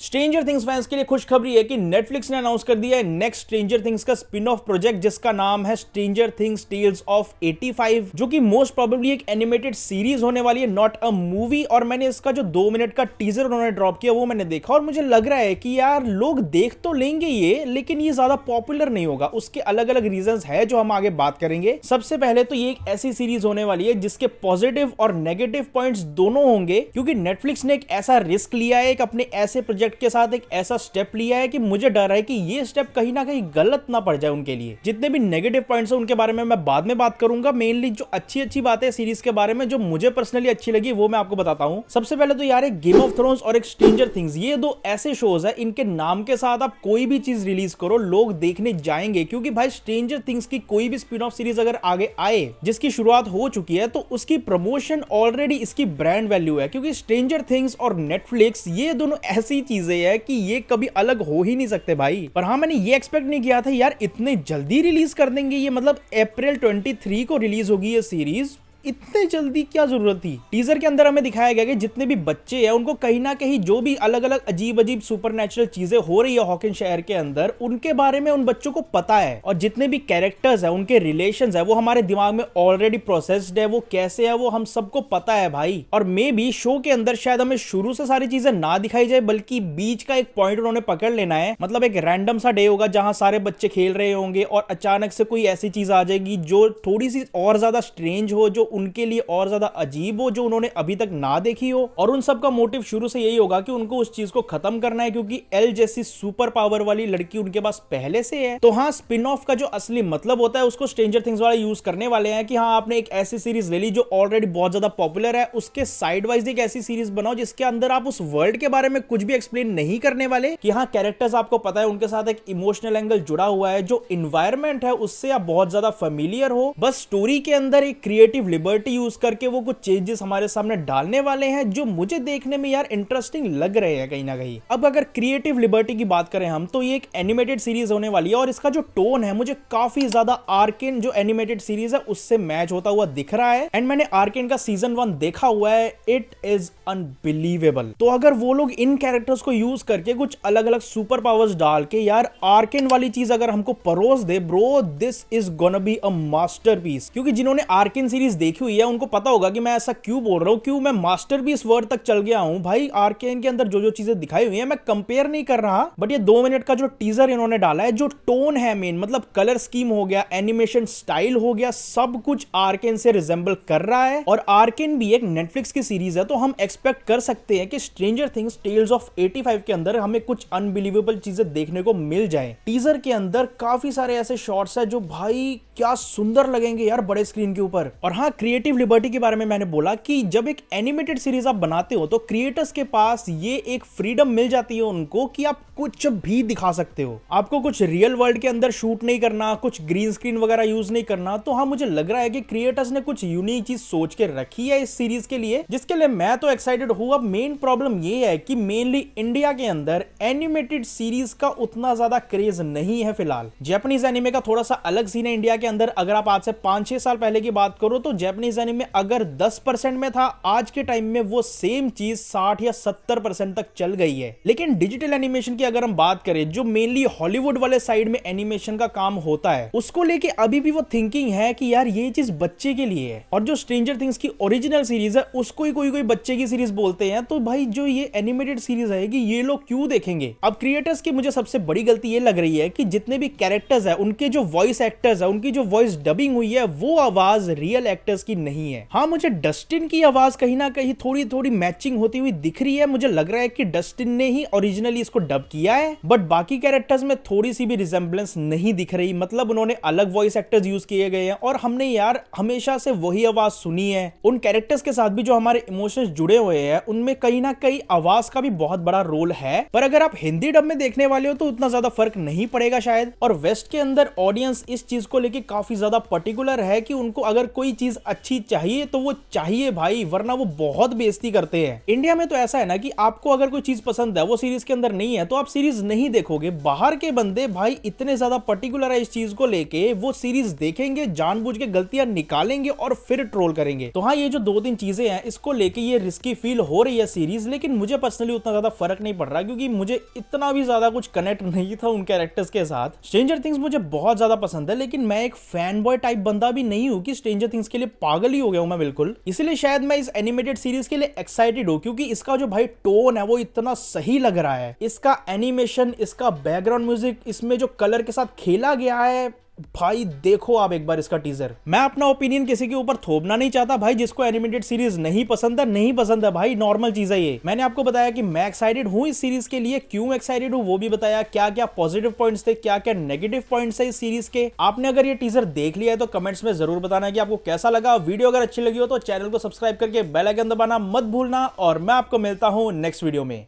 Stranger things fans के लिए खुशखबरी है कि नेटफ्लिक्स ने अनाउंस कर दिया है नेक्स्ट स्ट्रेंजर थिंग्स का स्पिन ऑफ प्रोजेक्ट, जिसका नाम है स्ट्रेंजर थिंग्स टेल्स ऑफ 85, जो कि मोस्ट प्रोबेबली एक एनिमेटेड सीरीज होने वाली है, नॉट अ मूवी। और मैंने इसका जो 2 मिनट का टीजर उन्होंने ड्रॉप किया वो मैंने देखा और मुझे लग रहा है कि यार लोग देख तो लेंगे ये, लेकिन ये ज्यादा पॉपुलर नहीं होगा। उसके अलग अलग रीजंस है जो हम आगे बात करेंगे। सबसे पहले तो ये एक ऐसी सीरीज होने वाली है जिसके पॉजिटिव और नेगेटिव पॉइंट्स दोनों होंगे, क्योंकि नेटफ्लिक्स ने एक ऐसा रिस्क लिया है, एक अपने ऐसे प्रोजेक्ट के साथ एक ऐसा स्टेप लिया है कि मुझे डर है कि ये स्टेप कहीं ना कहीं गलत ना पड़ जाए उनके लिए। जितने भी नेगेटिव पॉइंट्स हैं उनके बारे में मैं बाद में बात करूंगा। मेनली जो अच्छी अच्छी बातें सीरीज के बारे में जो मुझे पर्सनली अच्छी लगी वो मैं आपको बताता हूं। सबसे पहले तो यार एक गेम ऑफ थ्रोन्स और एक स्ट्रेंजर थिंग्स, ये दो ऐसे शोज है, इनके नाम के साथ आप कोई भी चीज रिलीज करो लोग देखने जाएंगे। क्योंकि भाई स्ट्रेंजर थिंग्स की कोई भी स्पिन ऑफ सीरीज अगर आगे आए जिसकी शुरुआत हो चुकी है तो उसकी प्रमोशन ऑलरेडी इसकी ब्रांड वैल्यू है। क्योंकि स्ट्रेंजर थिंग्स और नेटफ्लिक्स ये दोनों ऐसी चीजें है कि ये कभी अलग हो ही नहीं सकते भाई। पर हाँ, मैंने ये एक्सपेक्ट नहीं किया था यार इतने जल्दी रिलीज कर देंगे ये, मतलब अप्रैल 23 को रिलीज होगी ये सीरीज। इतने जल्दी क्या जरूरत थी। टीजर के अंदर हमें दिखाया गया कि जितने भी बच्चे हैं उनको कहीं ना कहीं जो भी अलग अलग अजीब अजीब सुपरनैचुरल चीजें हो रही है हॉकिन शहर के अंदर, उनके बारे में उन बच्चों को पता है। और जितने भी कैरेक्टर्स है उनके रिलेशंस है वो हमारे दिमाग में ऑलरेडी प्रोसेस्ड है, वो कैसे है वो हम सबको पता है भाई। और मे बी शो के अंदर शायद हमें शुरू से सारी चीजें ना दिखाई जाए, बल्कि बीच का एक पॉइंट उन्होंने पकड़ लेना है। मतलब एक रैंडम सा डे होगा जहां सारे बच्चे खेल रहे होंगे और अचानक से कोई ऐसी चीज आ जाएगी जो थोड़ी सी और ज्यादा स्ट्रेंज हो, जो उनके लिए और ज्यादा अजीब हो, जो उन्होंने अभी तक ना देखी हो। और उन सब का मोटिव शुरू से यही होगा कि उनको उस चीज को खत्म करना है, क्योंकि एल जैसी सुपर पावर वाली लड़की उनके पास पहले से है। तो हाँ, स्पिन ऑफ का जो असली मतलब होता है उसको स्ट्रेंजर थिंग्स वाले यूज करने वाले हैं कि हाँ आपने एक ऐसी सीरीज ले ली जो ऑलरेडी बहुत ज्यादा पॉपुलर है, उसके साइड वाइज एक ऐसी सीरीज बनाओ जिसके अंदर आप उस वर्ल्ड के बारे में कुछ भी एक्सप्लेन नहीं करने वाले, कि हाँ कैरेक्टर्स आपको पता है, उनके साथ एक इमोशनल एंगल जुड़ा हुआ है, जो इन्वायरमेंट है उससे आप बहुत ज्यादा फेमिलियर हो। बस स्टोरी के अंदर एक क्रिएटिव लिबर्टी यूज करके वो कुछ चेंजेस हमारे सामने डालने वाले हैं जो मुझे देखने में यार इंटरेस्टिंग लग रहे हैं कहीं ना कहीं। अब अगर क्रिएटिव लिबर्टी की बात करें हम, तो ये एक एनिमेटेड सीरीज होने वाली है और इसका जो टोन है मुझे काफी ज्यादा आर्केन जो एनिमेटेड सीरीज है उससे मैच होता हुआ दिख रहा है। एंड मैंने आर्केन का सीजन 1 देखा हुआ है, इट इज अनबिलीवेबल। तो अगर वो लोग इन कैरेक्टर्स को यूज करके कुछ अलग अलग सुपर पावर्स डाल के यार आर्केन वाली चीज अगर हमको परोस दे, bro this is gonna be a masterpiece. क्योंकि जिन्होंने आर्केन सीरीज देखी हुई है उनको पता होगा कि मैं ऐसा क्यों बोल रहा हूं, क्यों मैं मास्टरपीस वर्ड तक चल गया हूं भाई। आर्केन के अंदर जो जो चीजें दिखाई हुई है मैं कंपेयर नहीं कर रहा, बट ये 2 मिनट का जो टीजर इन्होंने डाला है, जो टोन है मेन, मतलब कलर स्कीम हो गया, एनिमेशन स्टाइल हो गया, सब कुछ आर्केन से रिजेंबल कर रहा है। और आर्केन भी एक नेटफ्लिक्स की सीरीज है, तो हम एक्सपेक्ट कर सकते हैं कि स्ट्रेंजर थिंग्स टेल्स ऑफ 85 के अंदर हमें कुछ अनबिलीवेबल चीजें देखने को मिल जाए। टीजर के अंदर काफी सारे ऐसे शॉट्स है जो भाई क्या सुंदर लगेंगे यार बड़े स्क्रीन के ऊपर। और हाँ, क्रिएटिव लिबर्टी के बारे में मैंने बोला कि जब एक एनिमेटेड सीरीज आप बनाते हो तो क्रिएटर्स के पास ये एक फ्रीडम मिल जाती है उनको कि आप कुछ भी दिखा सकते हो, आपको कुछ रियल वर्ल्ड के अंदर शूट नहीं करना, कुछ ग्रीन स्क्रीन वगैरह यूज नहीं करना। तो हाँ, मुझे लग रहा है कि क्रिएटर्स ने कुछ यूनिक चीज सोच के रखी है इस सीरीज के लिए, जिसके लिए मैं तो एक्साइटेड हूं। अब मेन प्रॉब्लम ये है कि मेनली इंडिया के अंदर एनिमेटेड सीरीज का उतना ज्यादा क्रेज नहीं है फिलहाल। जापानीज एनिमे का थोड़ा सा अलग सीन है इंडिया के अंदर। अगर आप आज से 5-6 साल पहले की बात करो तो जापानीज एनिमे अगर 10% में था, आज के टाइम में वो सेम चीज 60 या 70% तक चल गई है। लेकिन डिजिटल एनिमेशन की अगर हम बात करें, जो मेनली हॉलीवुड वाले साइड में एनिमेशन का काम होता है, उसको लेके अभी भी वो थिंकिंग है कि यार ये चीज बच्चे के लिए है। और जो स्ट्रेंजर थिंग्स की ओरिजिनल सीरीज है उसको ही कोई बच्चे की सीरीज बोलते हैं, तो भाई जो ये एनिमेटेड सीरीज है ये लोग क्यों देखेंगे। अब क्रिएटर्स की मुझे सबसे बड़ी गलती ये लग रही है कि जितने भी कैरेक्टर्स है, उनके जो वॉइस एक्टर्स है, उनकी जो वॉइस डबिंग हुई है, वो आवाज रियल एक्टर्स की नहीं है। हाँ, मुझे डस्टिन की आवाज कहीं ना कहीं थोड़ी थोड़ी मैचिंग होती हुई दिख रही है। मुझे लग रहा है कि डस्टिन ने ही ओरिजिनली इसको डब किया है, बट बाकी कैरेक्टर्स में थोड़ी सी भी रिजेंबलेंस नहीं दिख रही। मतलब उन्होंने अलग वॉइस एक्टर्स यूज किए गए हैं और हमने यार हमेशा से वही आवाज सुनी है। उन कैरेक्टर्स के साथ भी जो हमारे इमोशंस जुड़े हुए हैं उनमें कहीं ना कहीं आवाज का भी बहुत बड़ा रोल है। पर अगर आप हिंदी डब में देखने वाले हो तो उतना ज्यादा फर्क नहीं पड़ेगा शायद। और वेस्ट के अंदर ऑडियंस इस चीज को लेके काफी ज्यादा पर्टिकुलर है कि उनको अगर कोई चीज अच्छी चाहिए तो वो चाहिए भाई, वरना वो बहुत बेइज्जती करते हैं। इंडिया में तो ऐसा है ना कि आपको अगर कोई चीज पसंद है वो सीरीज के अंदर नहीं है तो आप सीरीज नहीं देखोगे। बाहर के बंदे भाई इतने ज्यादा पर्टिकुलर है इस चीज को लेके, वो सीरीज देखेंगे, जानबूझ के गलतियां निकालेंगे और फिर ट्रोल करेंगे। तो हाँ, ये जो 2-3 चीजें हैं इसको लेके ये रिस्की फील हो रही है सीरीज, लेकिन मुझे पर्सनली उतना ज्यादा फर्क नहीं पड़ रहा क्योंकि मुझे इतना भी ज्यादा कुछ कनेक्ट नहीं था उन कैरेक्टर्स के साथ। स्ट्रेंजर थिंग्स मुझे बहुत ज्यादा पसंद है, लेकिन मैं एक फैन बॉय टाइप बंदा भी नहीं हूं कि स्ट्रेंजर थिंग्स के लिए पागल ही हो गया हूं मैं बिल्कुल। इसलिए शायद मैं इस एनिमेटेड सीरीज के लिए एक्साइटेड हूं क्योंकि इसका जो भाई टोन है वो इतना सही लग रहा है। इसका एनिमेशन, इसका बैकग्राउंड म्यूजिक, इसमें जो कलर के साथ खेला गया है भाई, देखो आप एक बार इसका टीजर। मैं अपना ओपिनियन किसी के ऊपर थोपना नहीं चाहता भाई, जिसको एनिमेटेड सीरीज नहीं पसंद है नहीं पसंद है भाई, नॉर्मल चीज है ये। मैंने आपको बताया कि मैं एक्साइटेड हूं इस सीरीज के लिए, क्यों एक्साइटेड हूं वो भी बताया, क्या क्या पॉजिटिव पॉइंट्स थे, क्या क्या नेगेटिव पॉइंट्स है इस सीरीज के। आपने अगर ये टीजर देख लिया है तो कमेंट्स में जरूर बताना कि आपको कैसा लगा। वीडियो अगर अच्छी लगी हो तो चैनल को सब्सक्राइब करके बेल आइकन दबाना मत भूलना, और मैं आपको मिलता हूं नेक्स्ट वीडियो में।